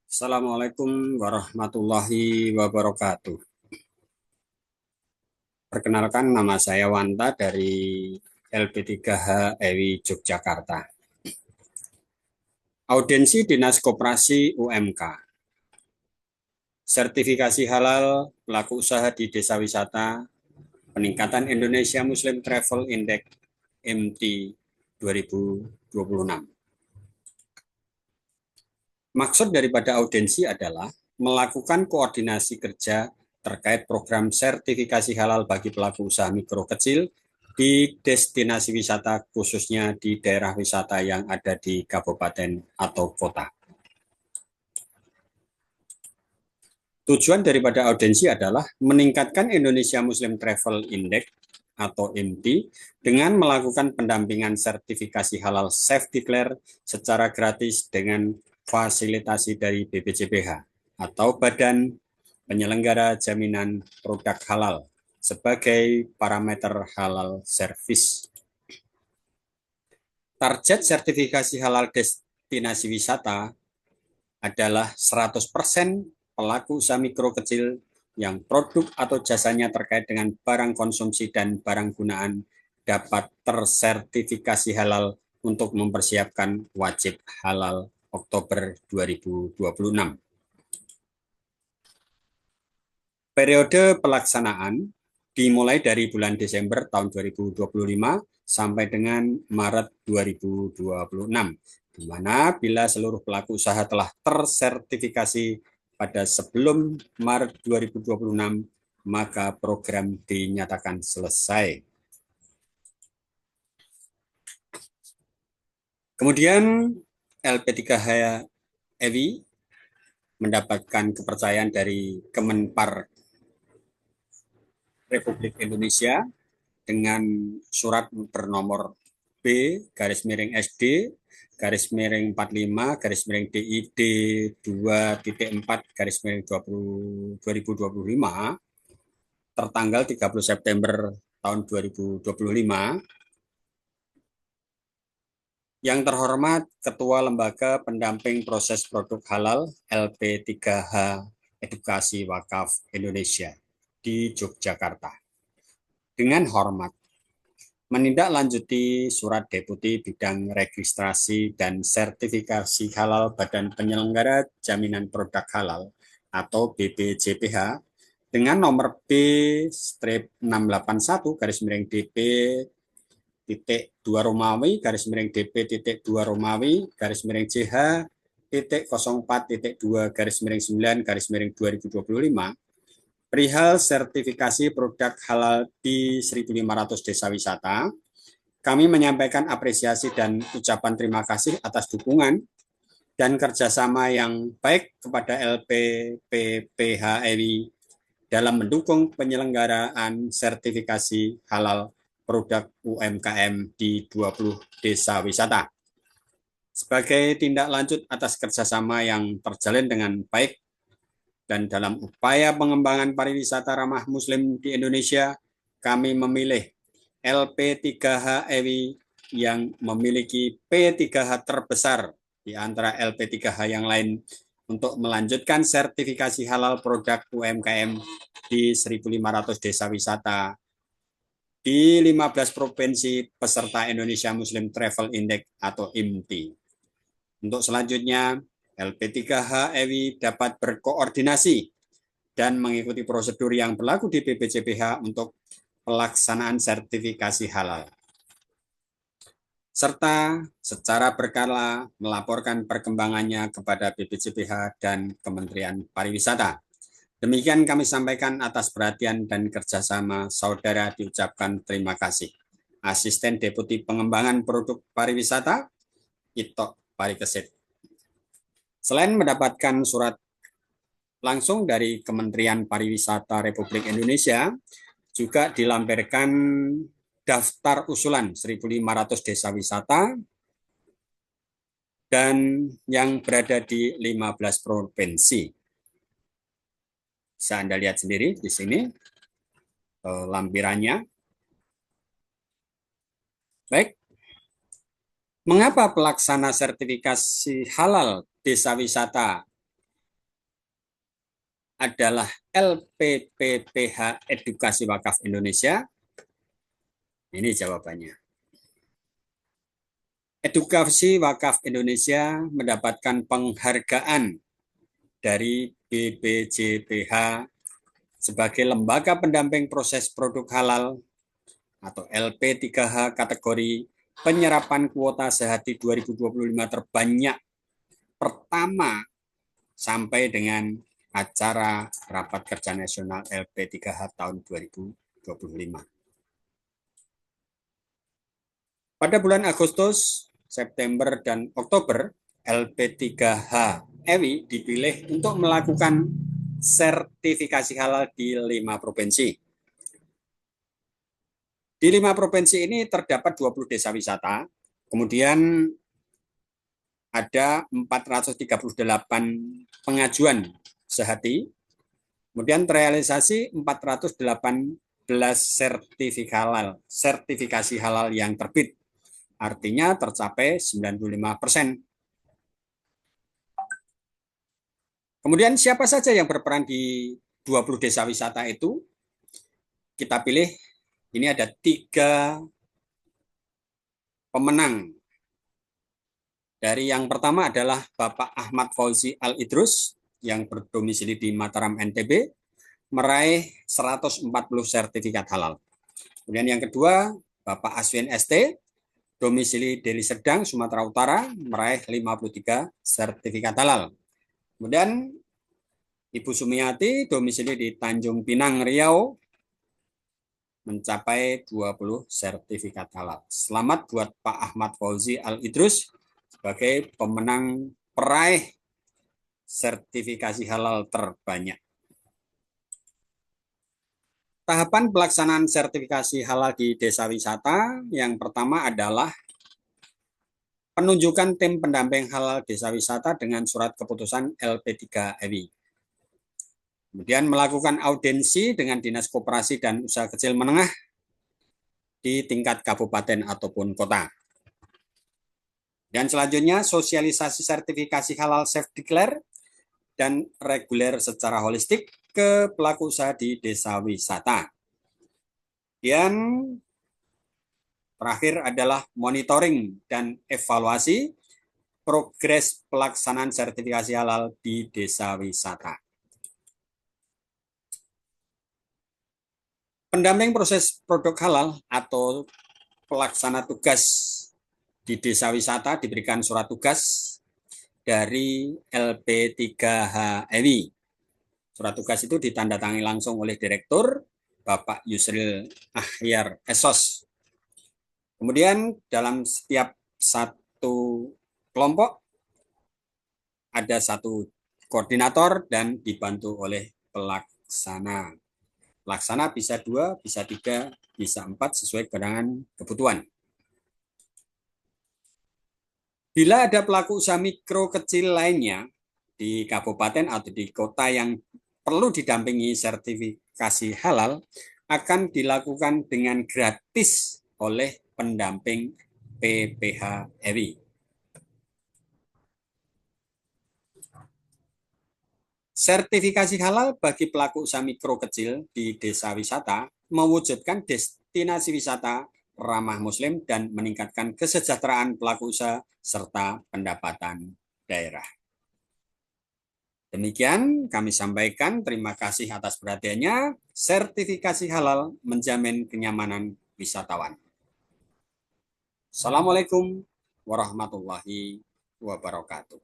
Assalamualaikum warahmatullahi wabarakatuh. Perkenalkan, nama saya Wanta dari LP3H EWI Yogyakarta. Audiensi Dinas Koperasi UMK. Sertifikasi halal pelaku usaha di desa wisata, peningkatan Indonesia Muslim Travel Index MT 2026. Maksud daripada audiensi adalah melakukan koordinasi kerja terkait program sertifikasi halal bagi pelaku usaha mikro kecil di destinasi wisata, khususnya di daerah wisata yang ada di kabupaten atau kota. Tujuan daripada audiensi adalah meningkatkan Indonesia Muslim Travel Index atau IMT dengan melakukan pendampingan sertifikasi halal Safe Declare secara gratis dengan fasilitasi dari BPJPH atau Badan Penyelenggara Jaminan Produk Halal sebagai parameter halal service. Target sertifikasi halal destinasi wisata adalah 100% pelaku usaha mikro kecil yang produk atau jasanya terkait dengan barang konsumsi dan barang gunaan dapat tersertifikasi halal untuk mempersiapkan wajib halal Oktober 2026. Periode pelaksanaan dimulai dari bulan Desember tahun 2025 sampai dengan Maret 2026, di mana bila seluruh pelaku usaha telah tersertifikasi pada sebelum Maret 2026, maka program dinyatakan selesai. Kemudian LP3H EWI mendapatkan kepercayaan dari Kemenpar Republik Indonesia dengan surat bernomor B garis miring SD garis miring 45 garis miring DID 2.4 garis miring 2025 tertanggal 30 September tahun 2025. Yang terhormat Ketua Lembaga Pendamping Proses Produk Halal LP3H Edukasi Wakaf Indonesia di Yogyakarta. Dengan hormat, menindaklanjuti Surat Deputi Bidang Registrasi dan Sertifikasi Halal Badan Penyelenggara Jaminan Produk Halal atau BPJPH dengan nomor B-681 garis miring DP titik 2 Romawi garis miring DP titik 2 Romawi garis miring JH titik 04 titik 2 garis miring 9 garis miring 2025 perihal sertifikasi produk halal di 1.500 desa wisata. Kami menyampaikan apresiasi dan ucapan terima kasih atas dukungan dan kerjasama yang baik kepada LPPPHEWI dalam mendukung penyelenggaraan sertifikasi halal produk UMKM di 20 desa wisata. Sebagai tindak lanjut atas kerjasama yang terjalin dengan baik dan dalam upaya pengembangan pariwisata ramah Muslim di Indonesia, kami memilih LP3H EWI yang memiliki P3H terbesar di antara LP3H yang lain untuk melanjutkan sertifikasi halal produk UMKM di 1.500 desa wisata di 15 provinsi peserta Indonesia Muslim Travel Index atau IMTI. Untuk selanjutnya, LP3H EWI dapat berkoordinasi dan mengikuti prosedur yang berlaku di BPJPH untuk pelaksanaan sertifikasi halal, serta secara berkala melaporkan perkembangannya kepada BPJPH dan Kementerian Pariwisata. Demikian kami sampaikan atas perhatian dan kerjasama saudara diucapkan terima kasih. Asisten Deputi Pengembangan Produk Pariwisata, Ito Parikesit. Selain mendapatkan surat langsung dari Kementerian Pariwisata Republik Indonesia, juga dilampirkan daftar usulan 1.500 desa wisata dan yang berada di 15 provinsi. Bisa Anda lihat sendiri di sini lampirannya. Baik, mengapa pelaksana sertifikasi halal desa wisata adalah LPPPH Edukasi Wakaf Indonesia? Ini jawabannya. Edukasi Wakaf Indonesia mendapatkan penghargaan dari BPJPH sebagai lembaga pendamping proses produk halal atau LP3H kategori penyerapan kuota sehati 2025 terbanyak pertama sampai dengan acara Rapat Kerja Nasional LP3H tahun 2025. Pada bulan Agustus, September, dan Oktober, LP3H EWI dipilih untuk melakukan sertifikasi halal di 5 provinsi. Di 5 provinsi ini terdapat 20 desa wisata, kemudian ada 438 pengajuan sehati, kemudian terrealisasi 418 sertifikasi halal yang terbit, artinya tercapai 95%. Kemudian siapa saja yang berperan di 20 desa wisata itu? Kita pilih, ini ada 3 pemenang. Dari yang pertama adalah Bapak Ahmad Fauzi Al-Idrus yang berdomisili di Mataram, NTB, meraih 140 sertifikat halal. Kemudian yang kedua, Bapak Aswin ST, domisili Deli Serdang, Sumatera Utara, meraih 53 sertifikat halal. Kemudian Ibu Sumiati, domisili di Tanjung Pinang, Riau, mencapai 20 sertifikat halal. Selamat buat Pak Ahmad Fauzi Al-Idrus sebagai pemenang peraih sertifikasi halal terbanyak. Tahapan pelaksanaan sertifikasi halal di desa wisata yang pertama adalah penunjukan tim pendamping halal desa wisata dengan surat keputusan LP3EWI. Kemudian melakukan audiensi dengan Dinas Koperasi dan Usaha Kecil Menengah di tingkat kabupaten ataupun kota. Dan selanjutnya sosialisasi sertifikasi halal self-declare dan reguler secara holistik ke pelaku usaha di desa wisata. Dan terakhir adalah monitoring dan evaluasi progres pelaksanaan sertifikasi halal di desa wisata. Pendamping proses produk halal atau pelaksana tugas di desa wisata diberikan surat tugas dari LP3HEWI. Surat tugas itu ditandatangani langsung oleh Direktur Bapak Yusril Ahyar Esos. Kemudian dalam setiap satu kelompok ada satu koordinator dan dibantu oleh pelaksana. Pelaksana bisa 2, bisa 3, bisa 4 sesuai dengan kebutuhan. Bila ada pelaku usaha mikro kecil lainnya di kabupaten atau di kota yang perlu didampingi sertifikasi halal, akan dilakukan dengan gratis oleh pendamping PPH EWI. Sertifikasi halal bagi pelaku usaha mikro kecil di desa wisata mewujudkan destinasi wisata ramah muslim dan meningkatkan kesejahteraan pelaku usaha serta pendapatan daerah. Demikian kami sampaikan, terima kasih atas perhatiannya. Sertifikasi halal menjamin kenyamanan wisatawan. Assalamualaikum warahmatullahi wabarakatuh.